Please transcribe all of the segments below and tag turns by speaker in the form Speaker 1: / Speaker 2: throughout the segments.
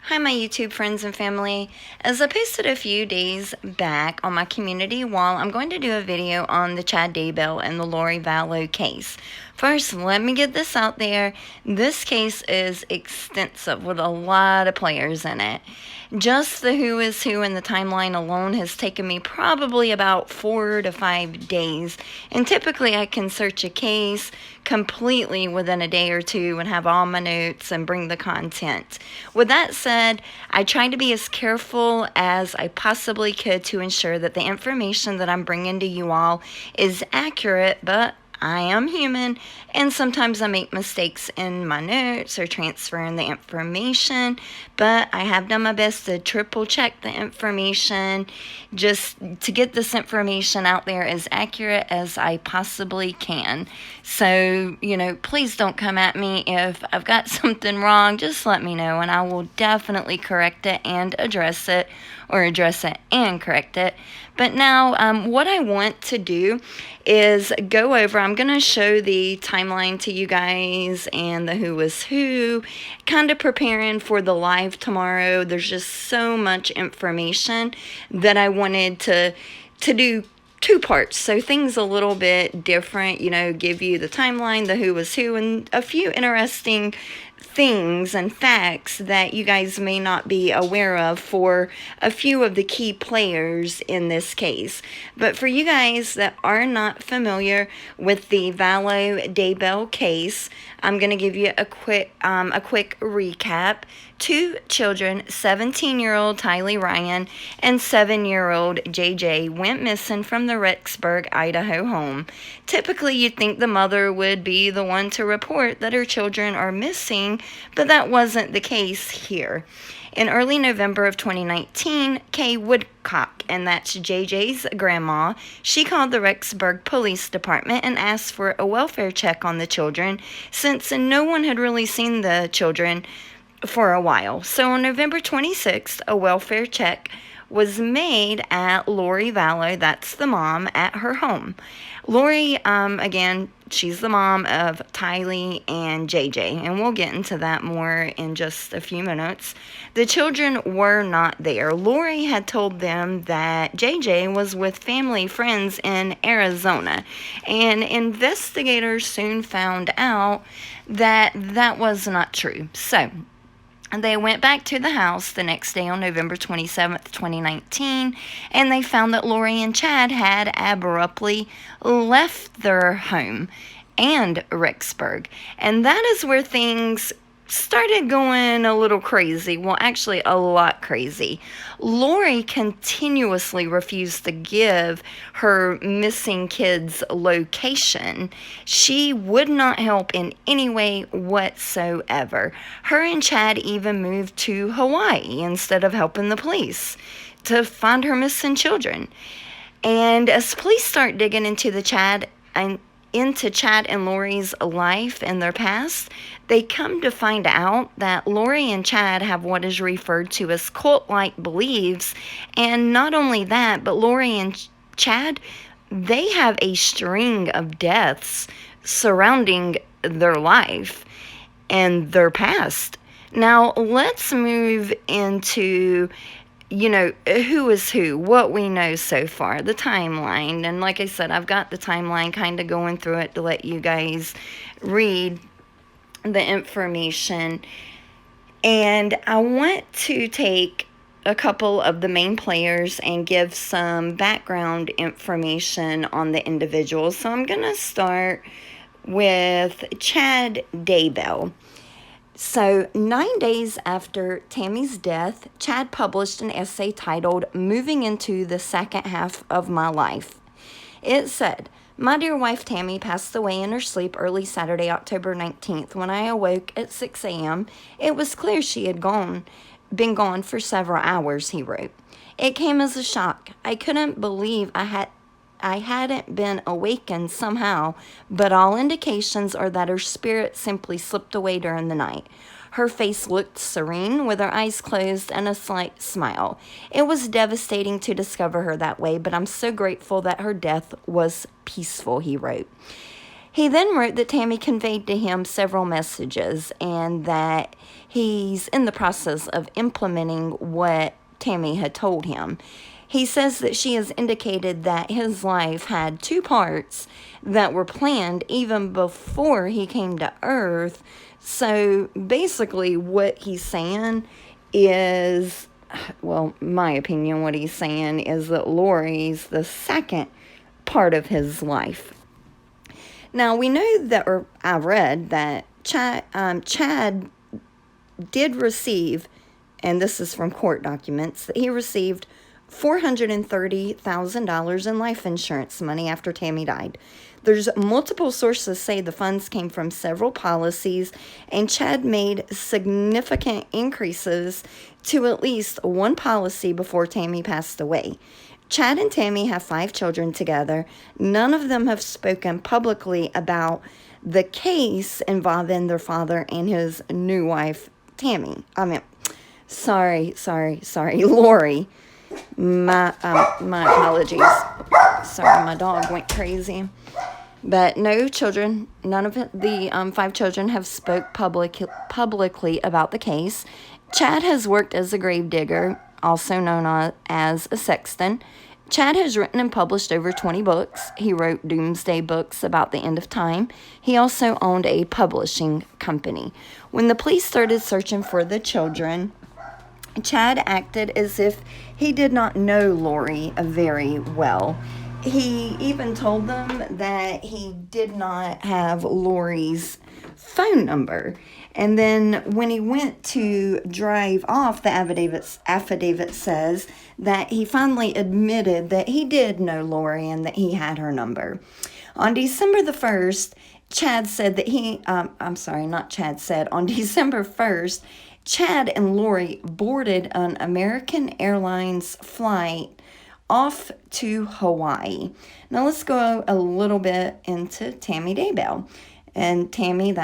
Speaker 1: Hi, my YouTube friends and family. As I posted a few days back on my community wall, I'm going to do a video on the Chad Daybell and the Lori Vallow case. First, let me get this out there. This case is extensive with a lot of players in it. Just the who is who in the timeline alone has taken me probably about 4 to 5 days. And typically I can search a case completely within a day or two and have all my notes and bring the content. With that said, I tried to be as careful as I possibly could to ensure that the information that I'm bringing to you all is accurate, but I am human, and sometimes I make mistakes in my notes or transferring the information, but I have done my best to triple check the information just to get this information out there as accurate as I possibly can. So, please don't come at me if I've got something wrong. Just let me know, and I will definitely correct it and address it, or address it and correct it. But now, what I want to do is go over, I'm going to show the timeline to you guys and the who is who, kind of preparing for the live tomorrow. There's just so much information that I wanted to do two parts, so things a little bit different, give you the timeline, the who is who, and a few interesting things and facts that you guys may not be aware of for a few of the key players in this case. But for you guys that are not familiar with the Vallow Daybell case, I'm going to give you a quick recap. Two children, 17-year-old Tylee Ryan and 7-year-old JJ, went missing from the Rexburg, Idaho home. Typically, you'd think the mother would be the one to report that her children are missing, but that wasn't the case here. In early November of 2019, Kay Woodcock, and that's JJ's grandma, she called the Rexburg Police Department and asked for a welfare check on the children, since no one had really seen the children for a while. So on November 26th, a welfare check was made at Lori Vallow, that's the mom, at her home. Lori, again, she's the mom of Tylee and JJ, and we'll get into that more in just a few minutes. The children were not there. Lori had told them that JJ was with family friends in Arizona, and investigators soon found out that that was not true. So they went back to the house the next day on November 27th, 2019, and they found that Lori and Chad had abruptly left their home and Rexburg. And that is where things started going a little crazy. Well, actually a lot crazy. Lori continuously refused to give her missing kids' location. She would not help in any way whatsoever. Her and Chad even moved to Hawaii instead of helping the police to find her missing children. And as police start digging into Chad and Lori's life and their past, they come to find out that Lori and Chad have what is referred to as cult-like beliefs. And not only that, but Lori and Chad, they have a string of deaths surrounding their life and their past. Now, let's move into who is who, what we know so far, the timeline. And like I said, I've got the timeline kind of going through it to let you guys read the information. And I want to take a couple of the main players and give some background information on the individuals. So I'm going to start with Chad Daybell. So 9 days after Tammy's death, Chad published an essay titled "Moving into the Second Half of My Life." It said, "My dear wife Tammy passed away in her sleep early Saturday, October 19th. When I awoke at 6 a.m., it was clear she had been gone for several hours," he wrote. "It came as a shock. I couldn't believe I hadn't been awakened somehow, but all indications are that her spirit simply slipped away during the night. Her face looked serene, with her eyes closed and a slight smile. It was devastating to discover her that way, but I'm so grateful that her death was peaceful," he wrote. He then wrote that Tammy conveyed to him several messages and that he's in the process of implementing what Tammy had told him. He says that she has indicated that his life had two parts that were planned even before he came to Earth. So basically what he's saying is, well, my opinion, what he's saying is that Lori's the second part of his life. Now, we know that, or I read that Chad did receive, and this is from court documents, that he received $430,000 in life insurance money after Tammy died. There's multiple sources say the funds came from several policies, and Chad made significant increases to at least one policy before Tammy passed away. Chad and Tammy have 5 children together. None of them have spoken publicly about the case involving their father and his new wife, Tammy. Sorry, Lori. My apologies. Sorry, my dog went crazy. But no children, none of the 5 children have spoke publicly about the case. Chad has worked as a grave digger, also known as a sexton. Chad has written and published over 20 books. He wrote doomsday books about the end of time. He also owned a publishing company. When the police started searching for the children, Chad acted as if he did not know Lori very well. He even told them that he did not have Lori's phone number. And then when he went to drive off, the affidavit says that he finally admitted that he did know Lori and that he had her number. On December the 1st, Chad said that on December 1st, Chad and Lori boarded an American Airlines flight off to Hawaii. Now let's go a little bit into Tammy Daybell. And Tammy,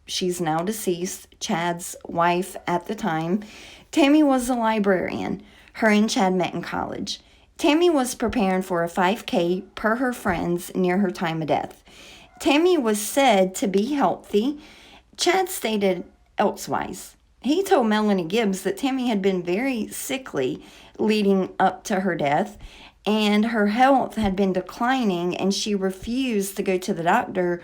Speaker 1: she's now deceased, Chad's wife at the time. Tammy was a librarian. Her and Chad met in college. Tammy was preparing for a 5K per her friends near her time of death. Tammy was said to be healthy. Chad stated elsewise. He told Melanie Gibbs that Tammy had been very sickly leading up to her death, and her health had been declining, and she refused to go to the doctor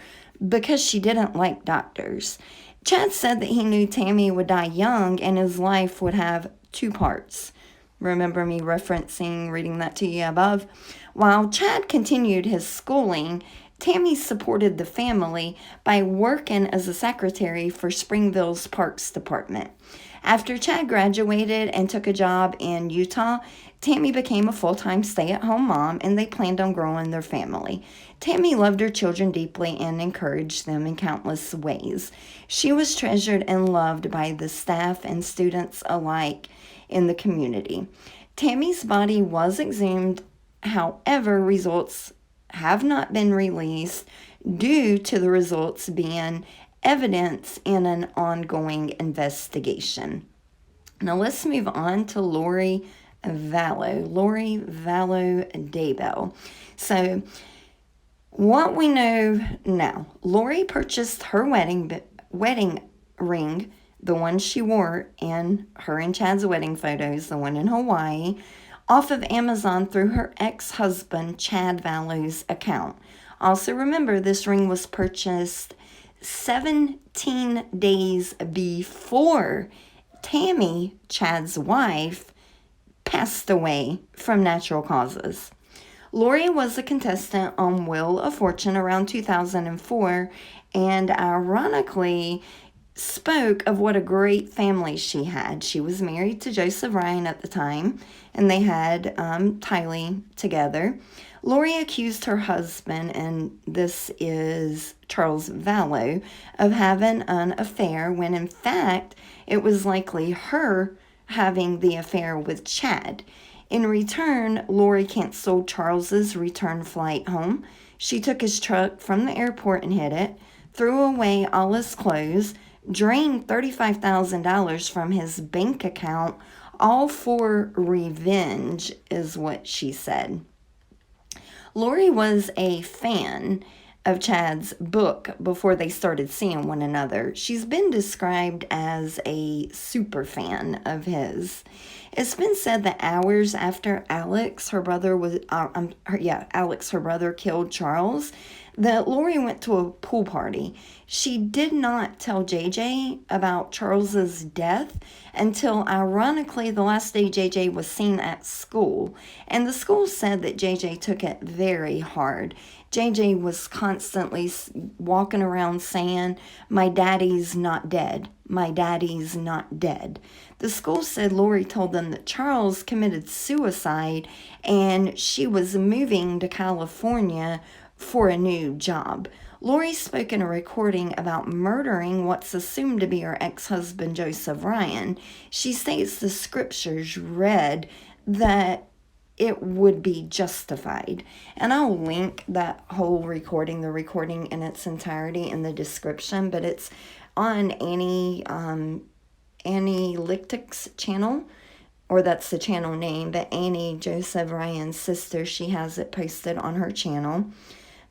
Speaker 1: because she didn't like doctors. Chad said that he knew Tammy would die young and his life would have 2 parts. Remember me reading that to you above? While Chad continued his schooling, Tammy supported the family by working as a secretary for Springville's Parks Department. After Chad graduated and took a job in Utah, Tammy became a full-time stay-at-home mom, and they planned on growing their family. Tammy loved her children deeply and encouraged them in countless ways. She was treasured and loved by the staff and students alike in the community. Tammy's body was exhumed, however, results have not been released due to the results being evidence in an ongoing investigation. Now let's move on to Lori Vallow Daybell. So what we know now, Lori purchased her wedding ring, the one she wore in her and Chad's wedding photos, the one in Hawaii, off of Amazon through her ex-husband Chad Vallow's account. Also remember, this ring was purchased 17 days before Tammy, Chad's wife, passed away from natural causes. Lori was a contestant on Wheel of Fortune around 2004, and ironically spoke of what a great family she had. She was married to Joseph Ryan at the time, and they had Tylee together. Lori accused her husband, and this is Charles Vallow, of having an affair when in fact it was likely her having the affair with Chad. In return, Lori canceled Charles's return flight home. She took his truck from the airport and hid it, threw away all his clothes, drained $35,000 from his bank account, all for revenge, is what she said. Lori was a fan of Chad's book before they started seeing one another. She's been described as a super fan of his. It's been said that hours after Alex, her brother, killed Charles, that Lori went to a pool party. She did not tell JJ about Charles's death until, ironically, the last day JJ was seen at school. And the school said that JJ took it very hard. JJ was constantly walking around saying, "My daddy's not dead. My daddy's not dead." The school said Lori told them that Charles committed suicide and she was moving to California for a new job. Lori spoke in a recording about murdering what's assumed to be her ex-husband, Joseph Ryan. She states the scriptures read that it would be justified. And I'll link that whole recording, the recording in its entirety, in the description, but it's on Annie Lichtick's channel, or that's the channel name, but Annie, Joseph Ryan's sister, she has it posted on her channel.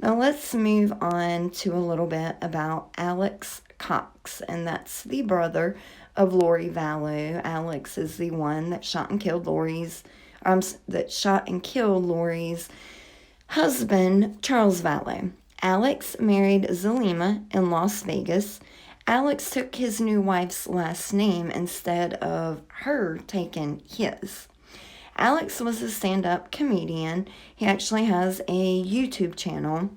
Speaker 1: Now let's move on to a little bit about Alex Cox, and that's the brother of Lori Vallow. Alex is the one that shot and killed Lori's husband, Charles Vallow. Alex married Zulema in Las Vegas. Alex took his new wife's last name instead of her taking his. Alex was a stand-up comedian. He actually has a YouTube channel,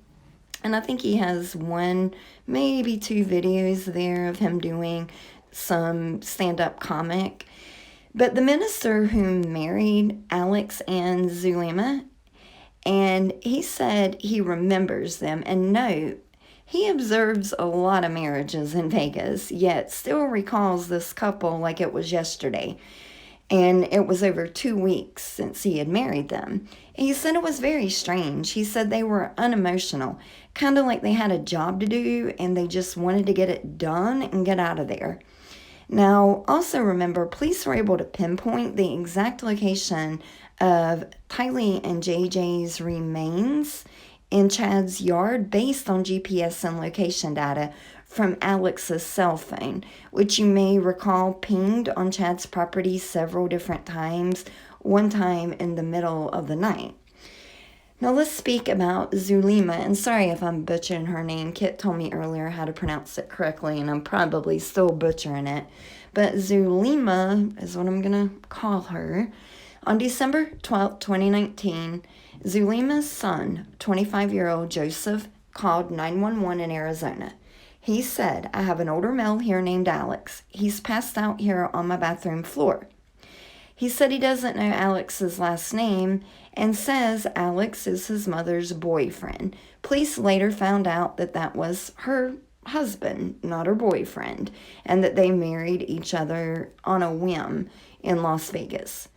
Speaker 1: and I think he has one, maybe two videos there of him doing some stand-up comic. But the minister who married Alex and Zulema, and he said he remembers them, and note, he observes a lot of marriages in Vegas, yet still recalls this couple like it was yesterday. And it was over 2 weeks since he had married them. He said it was very strange. He said they were unemotional, kind of like they had a job to do and they just wanted to get it done and get out of there. Now, also remember, police were able to pinpoint the exact location of Tylee and JJ's remains in Chad's yard based on GPS and location data from Alex's cell phone, which you may recall pinged on Chad's property several different times, one time in the middle of the night. Now let's speak about Zulema, and sorry if I'm butchering her name. Kit told me earlier how to pronounce it correctly, and I'm probably still butchering it. But Zulema is what I'm going to call her. On December 12, 2019, Zulema's son, 25-year-old Joseph, called 911 in Arizona. He said, "I have an older male here named Alex. He's passed out here on my bathroom floor." He said he doesn't know Alex's last name and says Alex is his mother's boyfriend. Police later found out that that was her husband, not her boyfriend, and that they married each other on a whim in Las Vegas.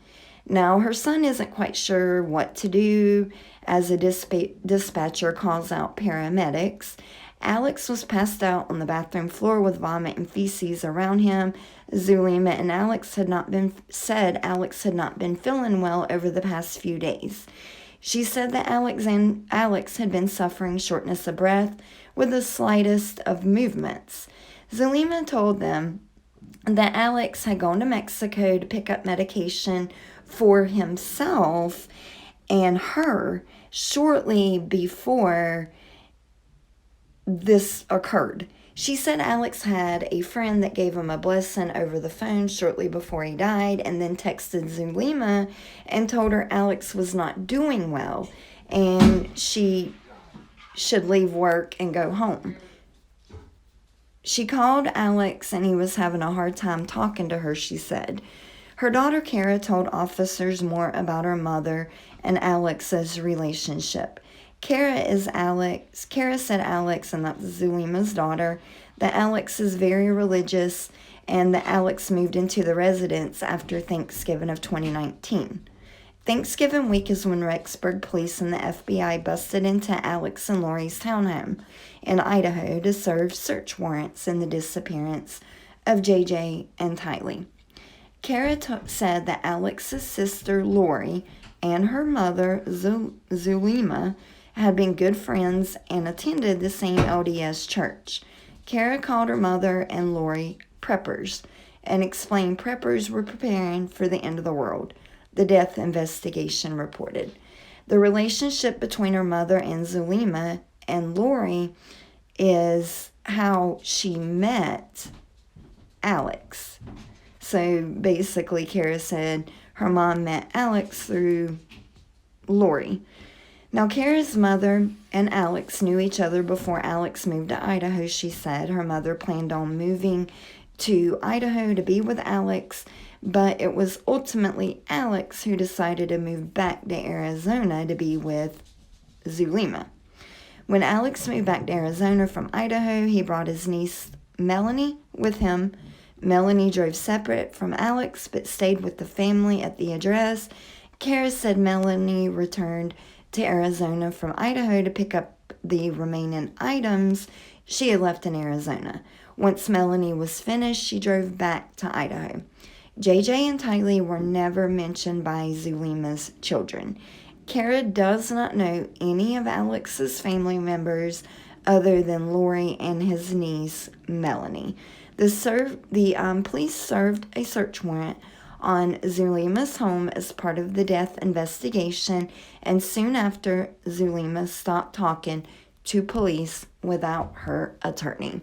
Speaker 1: Now, her son isn't quite sure what to do as a dispatcher calls out paramedics. Alex was passed out on the bathroom floor with vomit and feces around him. Zulema and Alex had not been feeling well over the past few days. She said that Alex had been suffering shortness of breath with the slightest of movements. Zulema told them that Alex had gone to Mexico to pick up medication for himself and her shortly before this occurred. She said Alex had a friend that gave him a blessing over the phone shortly before he died, and then texted Zulema and told her Alex was not doing well and she should leave work and go home. She called Alex and he was having a hard time talking to her, she said. Her daughter Kara told officers more about her mother and Alex's relationship. Kara said Alex, and that's Zulema's daughter, that Alex is very religious and that Alex moved into the residence after Thanksgiving of 2019. Thanksgiving week is when Rexburg police and the FBI busted into Alex and Lori's townhome in Idaho to serve search warrants in the disappearance of JJ and Tylee. Kara said that Alex's sister Lori and her mother Zulema had been good friends and attended the same LDS church. Kara called her mother and Lori preppers and explained preppers were preparing for the end of the world, the death investigation reported. The relationship between her mother and Zulema and Lori is how she met Alex. So basically, Kara said her mom met Alex through Lori. Now, Kara's mother and Alex knew each other before Alex moved to Idaho, she said. Her mother planned on moving to Idaho to be with Alex, but it was ultimately Alex who decided to move back to Arizona to be with Zulema. When Alex moved back to Arizona from Idaho, he brought his niece Melanie with him. Melanie drove separate from Alex, but stayed with the family at the address. Kara said Melanie returned to Arizona from Idaho to pick up the remaining items she had left in Arizona. Once Melanie was finished, she drove back to Idaho. JJ and Tylee were never mentioned by Zulema's children. Kara does not know any of Alex's family members other than Lori and his niece, Melanie. The police served a search warrant on Zulema's home as part of the death investigation, and soon after, Zulema stopped talking to police without her attorney.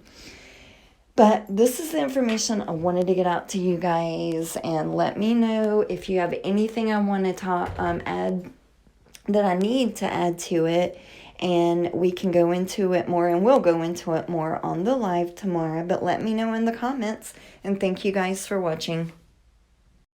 Speaker 1: But this is the information I wanted to get out to you guys, and let me know if you have anything I want to add that I need to add to it, and we can go into it more, and we'll go into it more on the live tomorrow. But let me know in the comments, and thank you guys for watching.